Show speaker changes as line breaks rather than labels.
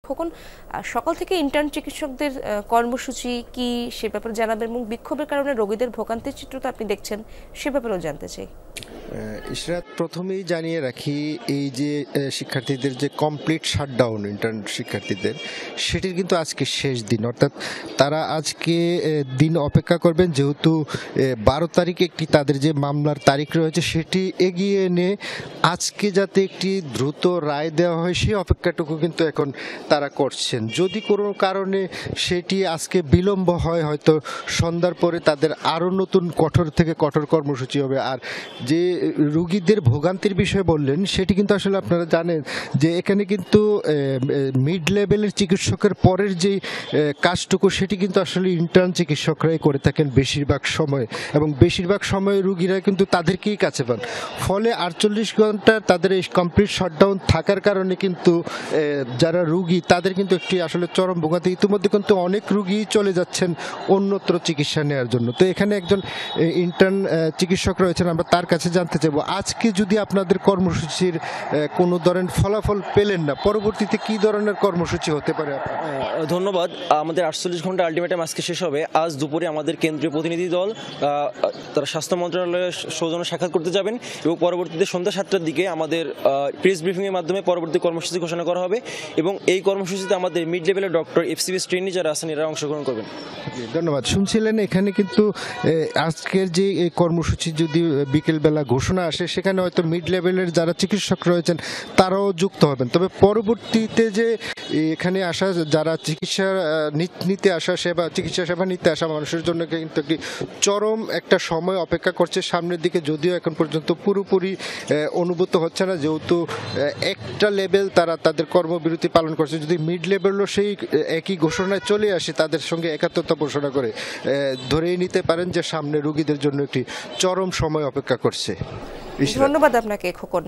খোকন, সকাল থেকে ইন্টার্ন চিকিৎসকদের কর্মসূচি কি সে ব্যাপারে জানাবেন, এবং বিক্ষোভের কারণে রোগীদের ভোগান্তির চিত্র তো আপনি দেখছেন, সে ব্যাপারেও জানতে চাই।
ইশরাত, প্রথমেই জানিয়ে রাখি, এই যে শিক্ষার্থীদের যে কমপ্লিট শাটডাউন ইন্টার্ন শিক্ষার্থীদের, সেটির কিন্তু আজকে শেষ দিন, অর্থাৎ তারা আজকে দিন অপেক্ষা করবেন, যেহেতু 12 তারিখে একটি তাদের যে মামলার তারিখ রয়েছে সেটি এগিয়ে এনে আজকে যাতে একটি দ্রুত রায় দেওয়া হয় সেই অপেক্ষাটুকু কিন্তু এখন তারা করছেন। যদি কোনো কারণে সেটি আজকে বিলম্ব হয়, হয়তো সন্ধ্যার পরে তাদের আরও নতুন কঠোর থেকে কঠোর কর্মসূচি হবে। আর যে রোগীদের ভোগান্তির বিষয়ে বললেন, সেটি কিন্তু আসলে আপনারা জানেন যে এখানে কিন্তু মিড লেভেলের চিকিৎসকের পরের যে কাজটুকু সেটি কিন্তু আসলে ইন্টার্ন চিকিৎসকরাই করে থাকেন বেশিরভাগ সময়, এবং বেশিরভাগ সময় রোগীরা কিন্তু তাদেরকেই কাছে পান। ফলে 48 ঘন্টা তাদের এই কমপ্লিট শাটডাউন থাকার কারণে কিন্তু যারা রোগী তাদের কিন্তু একটি আসলে চরম ভোগান্তি। ইতিমধ্যে কিন্তু অনেক রোগী চলে যাচ্ছেন অন্যত্র চিকিৎসা নেওয়ার জন্য। তো এখানে একজন ইন্টার্ন চিকিৎসক রয়েছেন, আমরা তার কাছে জানতে চাইবো, আজকে যদি আপনাদের কর্মসূচির কোনো ধরনের ফলাফল পেলেন না, পরবর্তীতে কি ধরনের কর্মসূচি হতে পারে?
ধন্যবাদ। আমাদের 48 ঘন্টা আলটিমেটাম আজকে শেষ হবে। আজ দুপুরে আমাদের কেন্দ্রীয় প্রতিনিধি দল তারা স্বাস্থ্য মন্ত্রণালয়ের সৌজন্য সাক্ষাৎ করতে যাবেন, এবং পরবর্তীতে সন্ধ্যা 7টার দিকে আমাদের প্রেস ব্রিফিংয়ের মাধ্যমে পরবর্তী কর্মসূচি ঘোষণা করা হবে, এবং এই কর্মসূচিতে আমাদের মিড লেভেলের ডক্টর, এফসিবিএস ট্রেনি যারা আছেন এরা অংশগ্রহণ করবেন।
ধন্যবাদ। শুনছিলেন এখানে কিন্তু আজকের যে এই কর্মসূচি যদি বিকেলবেলা ঘোষণা আসে, সেখানে হয়তো মিড লেভেলের যারা চিকিৎসক রয়েছেন তারাও যুক্ত হবেন। তবে পরবর্তীতে যে এখানে আসা যারা চিকিৎসা সেবা নিতে আসা মানুষের জন্য কিন্তু একটি চরম একটা সময় অপেক্ষা করছে সামনের দিকে, যদিও এখন পর্যন্ত পুরোপুরি অনুভূত হচ্ছে না, যেহেতু একটা লেভেল তারা তাদের কর্মবিরতি পালন করছে। যদি মিড লেভেলও সেই একই ঘোষণায় চলে আসে, তাদের সঙ্গে একাত্মতা ঘোষণা করে ধরেই নিতে পারেন যে সামনে রোগীদের জন্য একটি চরম সময় অপেক্ষা করছে।
ধন্যবাদ আপনাকে খোকন।